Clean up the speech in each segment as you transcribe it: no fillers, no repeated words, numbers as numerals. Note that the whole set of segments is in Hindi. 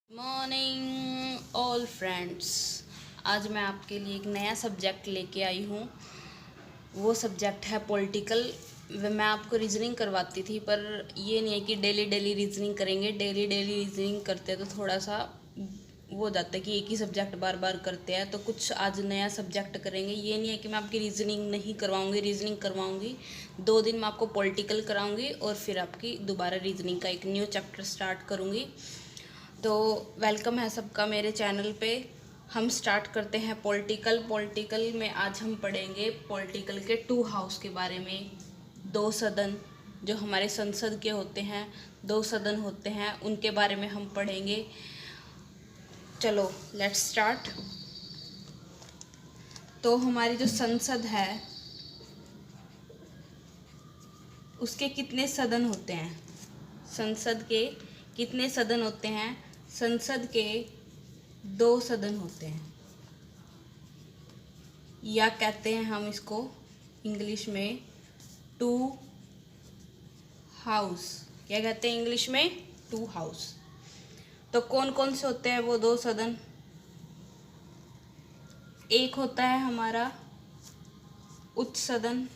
Morning all friends. आज मैं आपके लिए एक नया सब्जेक्ट लेके आई हूँ। वो सब्जेक्ट है पॉलिटिकल। मैं आपको रीजनिंग करवाती थी, पर ये नहीं है कि डेली डेली रीजनिंग करेंगे। डेली डेली रीजनिंग करते तो थोड़ा सा वो हो जाता है कि एक ही सब्जेक्ट बार बार करते हैं। तो कुछ आज नया सब्जेक्ट करेंगे। ये नहीं है कि मैं आपकी रीजनिंग नहीं करवाऊँगी, रीजनिंग करवाऊँगी। 2 दिन मैं आपको पॉलिटिकल कराऊँगी और फिर आपकी दोबारा रीजनिंग का एक न्यू चैप्टर स्टार्ट करूँगी। तो वेलकम है सबका मेरे चैनल पे। हम स्टार्ट करते हैं पॉलिटिकल में आज हम पढ़ेंगे पॉलिटिकल के 2 हाउस के बारे में। 2 सदन जो हमारे संसद के होते हैं, 2 सदन होते हैं, उनके बारे में हम पढ़ेंगे। चलो लेट्स स्टार्ट। तो हमारी जो संसद है उसके कितने सदन होते हैं? संसद के कितने सदन होते हैं? संसद के 2 सदन होते हैं, या कहते हैं हम इसको इंग्लिश में 2 हाउस। क्या कहते हैं इंग्लिश में? 2 हाउस। तो कौन कौन से होते हैं वो 2 सदन? एक होता है हमारा उच्च सदन,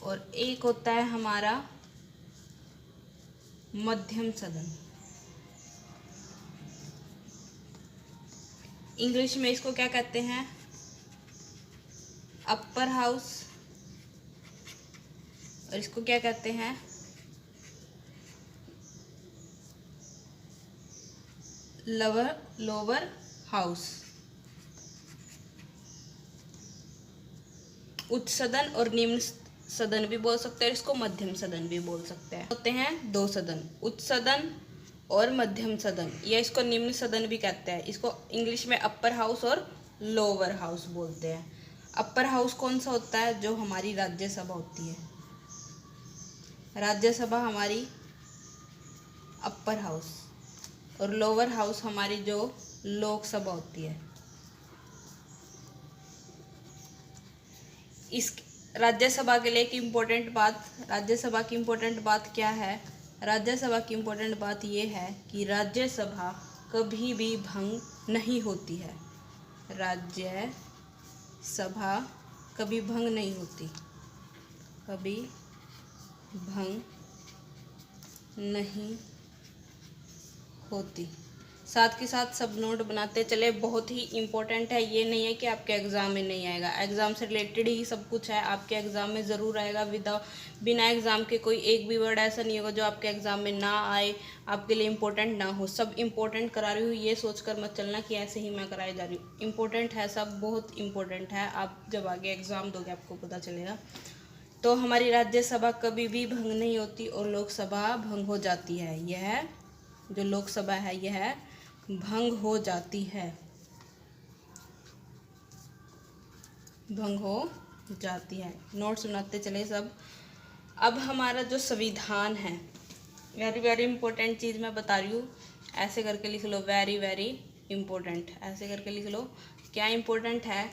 और एक होता है हमारा मध्यम सदन। इंग्लिश में इसको क्या कहते हैं? अपर हाउस, और इसको क्या कहते हैं? Lower house. उच्च सदन और निम्न सदन भी बोल सकते हैं, इसको मध्यम सदन भी बोल सकते हैं। होते हैं 2 सदन, उच्च सदन और मध्यम सदन, या इसको निम्न सदन भी कहते हैं। इसको इंग्लिश में अपर हाउस और लोअर हाउस बोलते हैं। अपर हाउस कौन सा होता है? जो हमारी राज्यसभा होती है। राज्यसभा हमारी अपर हाउस, और लोअर हाउस हमारी जो लोकसभा होती है। इस राज्यसभा के लिए एक इम्पोर्टेंट बात, राज्यसभा की इम्पोर्टेंट बात क्या है? राज्यसभा की इम्पोर्टेंट बात ये है कि राज्यसभा कभी भी भंग नहीं होती है। राज्यसभा कभी भंग नहीं होती, कभी भंग नहीं होती। साथ के साथ सब नोट बनाते चले, बहुत ही इम्पोर्टेंट है। ये नहीं है कि आपके एग्ज़ाम में नहीं आएगा, एग्ज़ाम से रिलेटेड ही सब कुछ है। आपके एग्ज़ाम में ज़रूर आएगा। बिना एग्ज़ाम के कोई एक भी वर्ड ऐसा नहीं होगा जो आपके एग्ज़ाम में ना आए, आपके लिए इम्पोर्टेंट ना हो। सब इम्पोर्टेंट करा रही हूँ, ये सोच कर मत चलना कि ऐसे ही मैं कराई जा रही हूँ। इम्पोर्टेंट है, सब बहुत इम्पोर्टेंट है। आप जब आगे एग्ज़ाम दोगे आपको पता चलेगा। तो हमारी राज्यसभा कभी भी भंग नहीं होती और लोकसभा भंग हो जाती है। यह जो लोकसभा है यह भंग हो जाती है, भंग हो जाती है। नोट्स बनाते चले सब। अब हमारा जो संविधान है, वेरी वेरी इंपॉर्टेंट चीज़ मैं बता रही हूँ, ऐसे करके लिख लो, वेरी वेरी इंपॉर्टेंट, ऐसे करके लिख लो। क्या इंपॉर्टेंट है?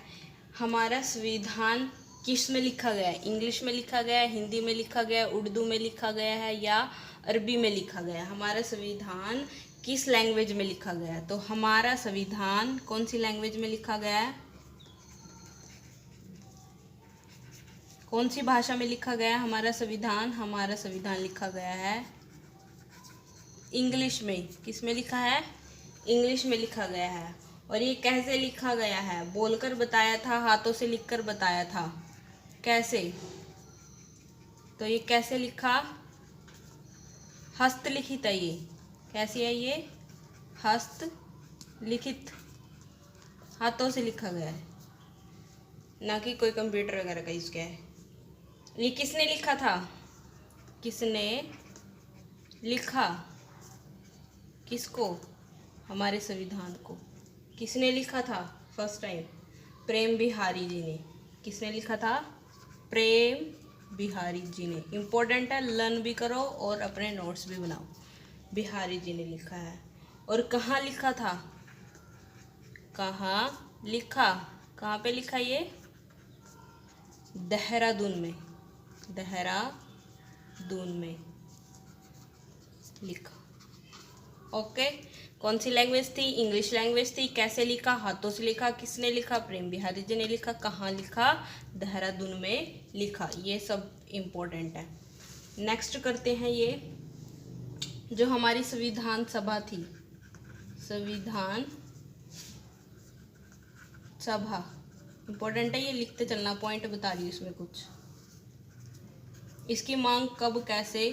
हमारा संविधान किस में लिखा गया है? इंग्लिश में लिखा गया है, हिंदी में लिखा गया है, उर्दू में लिखा गया है, या अरबी में लिखा गया है? हमारा संविधान किस लैंग्वेज में लिखा गया है? तो हमारा संविधान कौन सी लैंग्वेज में लिखा गया है? कौन सी भाषा में लिखा गया है हमारा संविधान? हमारा संविधान लिखा गया है इंग्लिश में। किस में लिखा है? इंग्लिश में लिखा गया है। और ये कैसे लिखा गया है? बोलकर बताया था, हाथों से लिखकर बताया था। कैसे? तो ये कैसे लिखा? हस्तलिखित है ये। कैसी है ये? हस्तलिखित, हाथों से लिखा गया है, ना कि कोई कंप्यूटर वगैरह का यूज़ किया है। ये किसने लिखा था? किसने लिखा? किसको? हमारे संविधान को किसने लिखा था फर्स्ट टाइम? प्रेम बिहारी जी ने। किसने लिखा था? प्रेम बिहारी जी ने। इम्पोर्टेंट है, लर्न भी करो और अपने नोट्स भी बनाओ। बिहारी जी ने लिखा है। और कहाँ लिखा था? कहाँ लिखा? कहाँ पे लिखा ये? देहरादून में, देहरादून में। लिखा। ओके, कौन सी लैंग्वेज थी? इंग्लिश लैंग्वेज थी। कैसे लिखा? हाथों से लिखा। किसने लिखा? प्रेम बिहारी जी ने लिखा। कहाँ लिखा? देहरादून में लिखा। ये सब इम्पोर्टेंट है। नेक्स्ट करते हैं, ये जो हमारी संविधान सभा थी, संविधान सभा इम्पोर्टेंट है, ये लिखते चलना, पॉइंट बता रही हूँ इसमें कुछ। इसकी मांग कब, कैसे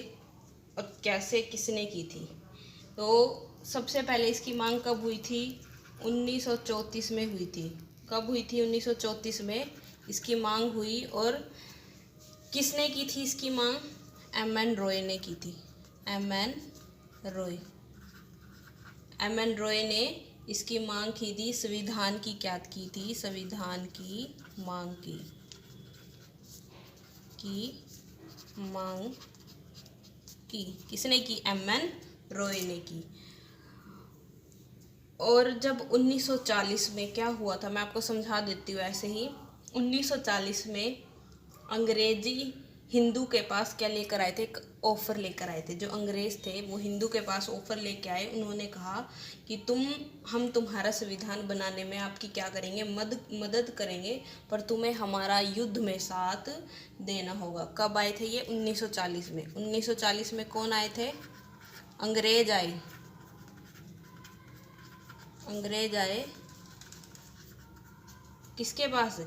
और कैसे किसने की थी? तो सबसे पहले इसकी मांग कब हुई थी? 1934 में हुई थी। कब हुई थी? 1934 में इसकी मांग हुई। और किसने की थी इसकी मांग? एम.एन. रॉय ने की थी। एम.एन. रॉय। एम.एन. रॉय ने इसकी मांग की थी। संविधान की क्या की थी? संविधान की मांग मांग की किसने की? एम.एन. रॉय ने की। और जब 1940 में क्या हुआ था, मैं आपको समझा देती हूँ ऐसे ही। 1940 में अंग्रेजी हिंदू के पास क्या लेकर आए थे? एक ऑफर लेकर आए थे। जो अंग्रेज थे वो हिंदू के पास ऑफर लेके आए। उन्होंने कहा कि हम तुम्हारा संविधान बनाने में आपकी क्या करेंगे? मदद करेंगे, पर तुम्हें हमारा युद्ध में साथ देना होगा। कब आए थे ये? 1940 में। 1940 में कौन आए थे? अंग्रेज आए। अंग्रेज आए किसके पास?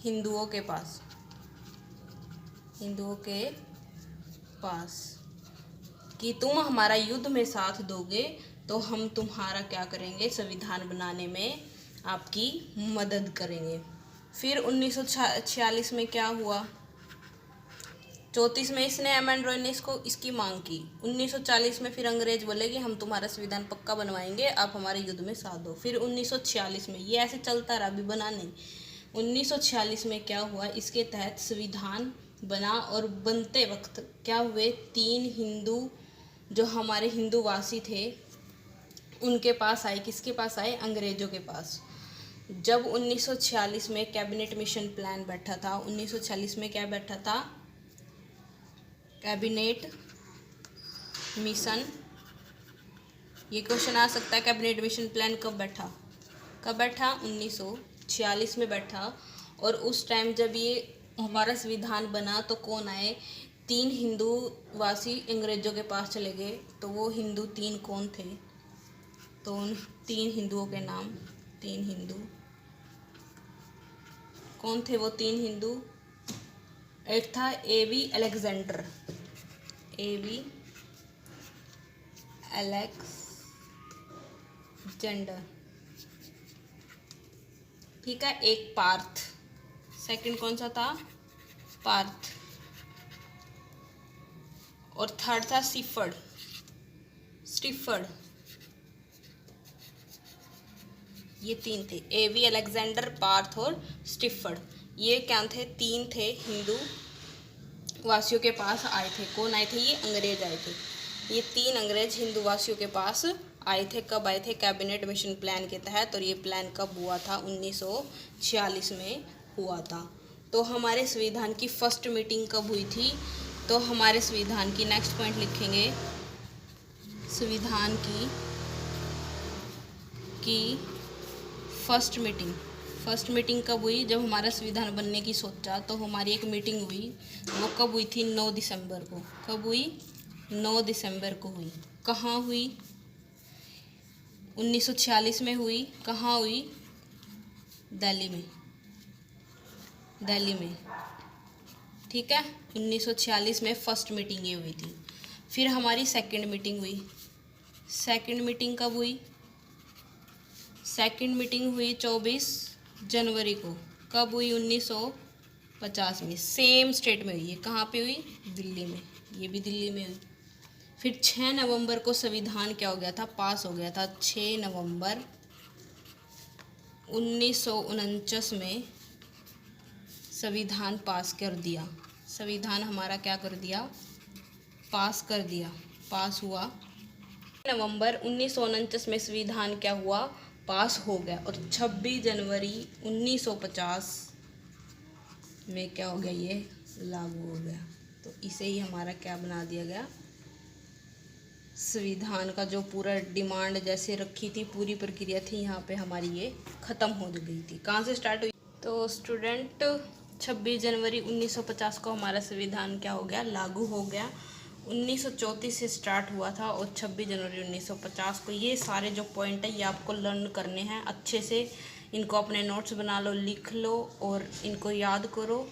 हिंदुओं के पास। हिंदुओं के पास कि तुम हमारा युद्ध में साथ दोगे तो हम तुम्हारा क्या करेंगे? संविधान बनाने में आपकी मदद करेंगे। फिर 1946 में क्या हुआ? 34 में इसने एम.एन. रॉय ने इसकी मांग की। 1940 में फिर अंग्रेज बोले कि हम तुम्हारा संविधान पक्का बनवाएंगे, आप हमारे युद्ध में साथ दो। फिर 1946 में ये ऐसे चलता रहा, अभी बना नहीं। 1946 में क्या हुआ? इसके तहत संविधान बना। और बनते वक्त क्या हुए? 3 हिंदू जो हमारे हिंदूवासी थे उनके पास आए। किसके पास आए? अंग्रेजों के पास। जब 1946 में कैबिनेट मिशन प्लान बैठा था, 1946 में क्या बैठा था? Cabinet mission. ये क्वेश्चन आ सकता है, कैबिनेट मिशन प्लान कब बैठा? कब बैठा? 1946 में बैठा। और उस टाइम जब ये हमारा संविधान बना तो कौन आए? 3 हिंदूवासी अंग्रेजों के पास चले गए। तो वो हिंदू 3 कौन थे? तो उन 3 हिंदुओं के नाम, 3 हिंदू कौन थे? वो 3 हिंदू, एक था ए.वी. अलेक्जेंडर। ए.वी. अलेक्जेंडर, ठीक है। एक पार्थ, सेकंड कौन सा था? पार्थ। और थर्ड था स्टिफर्ड। ये 3 थे, ए.वी. अलेक्जेंडर, पार्थ और स्टिफर्ड। ये क्या थे? 3 थे, हिंदू वासियों के पास आए थे। कौन आए थे? ये अंग्रेज आए थे। ये 3 अंग्रेज हिंदू वासियों के पास आए थे। कब आए थे? कैबिनेट मिशन प्लान के तहत। और ये प्लान कब हुआ था? 1946 में हुआ था। तो हमारे संविधान की फर्स्ट मीटिंग कब हुई थी? तो हमारे संविधान की नेक्स्ट पॉइंट लिखेंगे, संविधान की फर्स्ट मीटिंग कब हुई? जब हमारा संविधान बनने की सोचा तो हमारी एक मीटिंग हुई। वो कब हुई थी? 9 दिसंबर को। कब हुई? 9 दिसंबर को हुई। कहाँ हुई? 1946 में हुई। कहाँ हुई? दिल्ली में, ठीक है। 1946 में फर्स्ट मीटिंग ये हुई थी। फिर हमारी सेकंड मीटिंग हुई। सेकंड मीटिंग कब हुई? सेकंड मीटिंग हुई 24 जनवरी को। कब हुई? 1950 में। सेम स्टेट में हुई है। कहाँ पे हुई? दिल्ली में। ये भी दिल्ली में हुई। फिर 6 नवंबर को संविधान क्या हो गया था? पास हो गया था। 6 नवंबर 1949 में संविधान पास कर दिया। संविधान हमारा क्या कर दिया? पास कर दिया, पास हुआ। नवंबर 1949 में संविधान क्या हुआ? पास हो गया। और 26 जनवरी 1950 में क्या हो गया? ये लागू हो गया। तो इसे ही हमारा क्या बना दिया गया? संविधान का जो पूरा डिमांड जैसे रखी थी, पूरी प्रक्रिया थी, यहाँ पे हमारी ये ख़त्म हो गई थी। कहाँ से स्टार्ट हुई? तो स्टूडेंट 26 जनवरी 1950 को हमारा संविधान क्या हो गया, लागू हो गया। 1934 से स्टार्ट हुआ था और 26 जनवरी 1950 को। ये सारे जो पॉइंट है ये आपको लर्न करने हैं अच्छे से। इनको अपने नोट्स बना लो, लिख लो और इनको याद करो,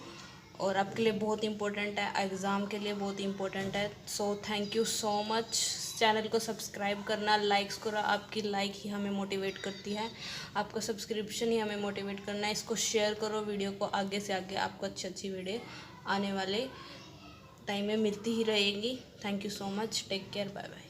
और आपके लिए बहुत इम्पोर्टेंट है, एग्ज़ाम के लिए बहुत इम्पोर्टेंट है। So thank you so much. Channel को सब्सक्राइब करना, लाइक्स करो, आपकी लाइक ही हमें मोटिवेट करती है, आपका सब्सक्रिप्शन ही हमें मोटिवेट करना है। इसको शेयर करो वीडियो को, आगे से आगे आपको अच्छी अच्छी वीडियो आने वाले टाइम में मिलती ही रहेगी। Thank you so much, take care, bye bye.